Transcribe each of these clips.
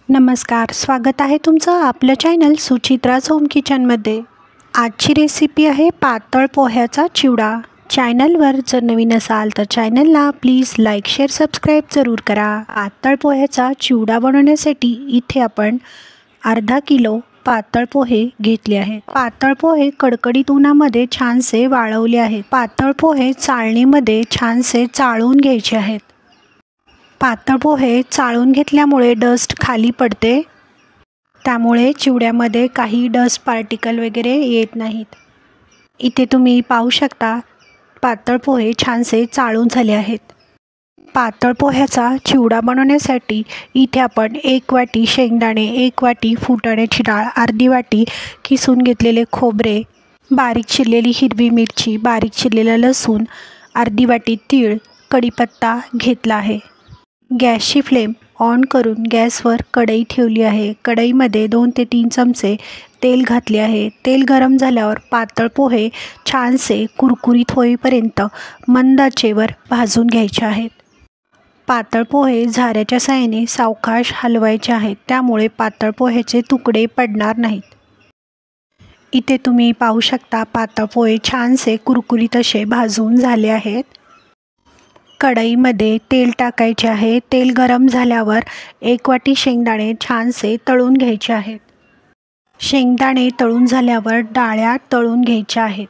नमस्कार, स्वागत आहे तुमचं आपलं चॅनल सुचित्राज होम किचनमध्ये। आजची रेसिपी आहे पातळ पोह्याचा चिवडा। चॅनलवर जर नवीन असाल तर चॅनलला प्लीज लाईक, शेअर, सबस्क्राईब जरूर करा। पातळ पोह्याचा चिवडा बनवण्यासाठी इथे आपण अर्धा किलो पातळ पोहे घेतले आहेत। पातळ पोहे कडकडीत उन्हामध्ये छानसे वाळवले आहेत। पातळ पोहे चाळणीमध्ये छानसे चाळून घ्यायचे आहेत। पातळ पोहे चाळून घेतल्यामुळे डस्ट खाली पडते, त्यामुळे चिवड्यामध्ये काही डस्ट पार्टिकल वगैरे येत नाहीत। इथे तुम्ही पाहू शकता पातळ पोहे छानसे चाळून झाले आहेत। पातळ पोह्याचा चिवडा बनवण्यासाठी इथे आपण 1 वाटी शेंगदाणे, 1 वाटी फुटाण्याची डाळ, अर्धी वाटी किसून घेतलेले खोबरे, बारीक चिरलेली हिरवी मिरची, बारीक चिरलेला लसूण, अर्धी वाटी तीळ, कढीपत्ता घेतला आहे। गॅसची फ्लेम ऑन करून गॅसवर कढई ठेवली आहे। कढईमध्ये 2 ते 3 चमचे तेल घातले आहे। तेल गरम झाल्यावर पातळ पोहे छानसे कुरकुरीत होईपर्यंत मंद आचेवर भाजून घ्यायचे आहेत। पातळ पोहे झाऱ्याच्या साहाय्याने सावकाश हलवायचे आहेत, त्यामुळे पातळ पोह्याचे तुकडे पडणार नाहीत। इथे तुम्ही पाहू शकता पातळ पोहे छानसे कुरकुरीत असे भाजून झाले आहेत। कढईमध्ये तेल टाकायचे आहे। तेल गरम झाल्यावर 1 वाटी शेंगदाणे छानसे तळून घ्यायचे आहेत। शेंगदाणे तळून झाल्यावर डाळ्या तळून घ्यायच्या आहेत।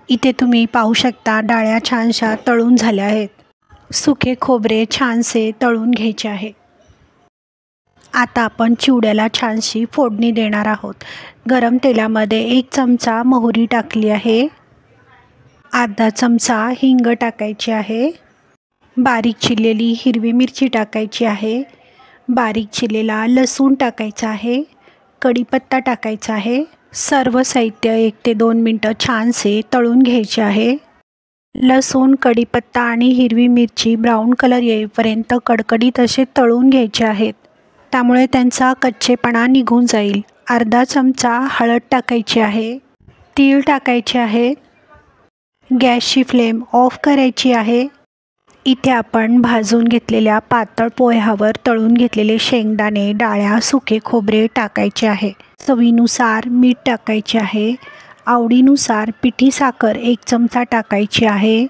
इथे तुम्ही पाहू शकता डाळ्या छानशा तळून झाल्या आहेत। सुके खोबरे छानसे तळून घ्यायचे आहे। आता आपण चिवड्याला छानशी फोडणी देणार आहोत। गरम तेलामध्ये 1 चमचा मोहरी टाकली आहे। अर्धा चमचा हिंग टाकायची आहे। बारीक चिरलेली हिरवी मिरची टाकायची आहे। बारीक चिरलेला लसूण टाकायचा आहे। कढीपत्ता टाकायचा आहे। सर्व साहित्य 1 ते 2 मिनिटं छानसे तळून घ्यायचे आहे। लसूण, कढीपत्ता आणि हिरवी मिरची ब्राऊन कलर येईपर्यंत कडकडीत असे तळून घ्यायचे आहेत, त्यामुळे त्यांचा कच्चेपणा निघून जाईल। अर्धा चमचा हळद टाकायची आहे। तीळ टाकायचे आहेत। गॅसची फ्लेम ऑफ करायची आहे। इथे आपण भाजून घेतलेल्या पातळ पोह्यावर तळून घेतलेले शेंगदाणे, डाळ्या, सुके खोबरे टाकायचे आहे। चवीनुसार मीठ टाकायचे आहे। आवडीनुसार पिठी साखर 1 चमचा टाकायची आहे।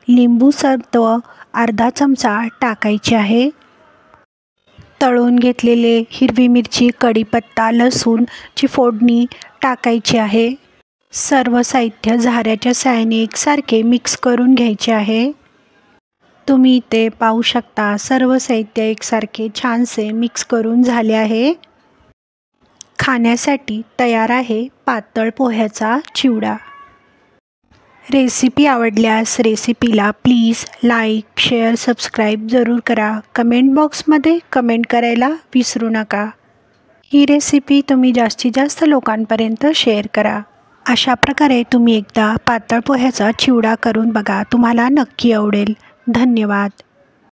लिंबू सत्व अर्धा चमचा टाकायचे आहे। तळून घेतलेले हिरवी मिरची, कढीपत्ता, लसूणची फोडणी टाकायची आहे। सर्व साहित्य झाऱ्याच्या साहाय्याने एकसारखे मिक्स करून घ्यायचे आहे। तुम्ही इथे पाहू शकता सर्व साहित्य एकसारखे छानसे मिक्स करून झाले आहे। खाण्यासाठी तयार आहे पातळ पोह्याचा चिवडा। रेसिपी आवडल्यास रेसिपीला प्लीज लाईक, शेअर, सबस्क्राईब जरूर करा। कमेंट बॉक्समध्ये कमेंट करायला विसरू नका। ही रेसिपी तुम्ही जास्तीत जास्त लोकांपर्यंत शेअर करा। अशा प्रकारे तुम्ही एकदा पातळ पोह्याचा चिवडा करून बघा, तुम्हाला नक्की आवडेल। धन्यवाद।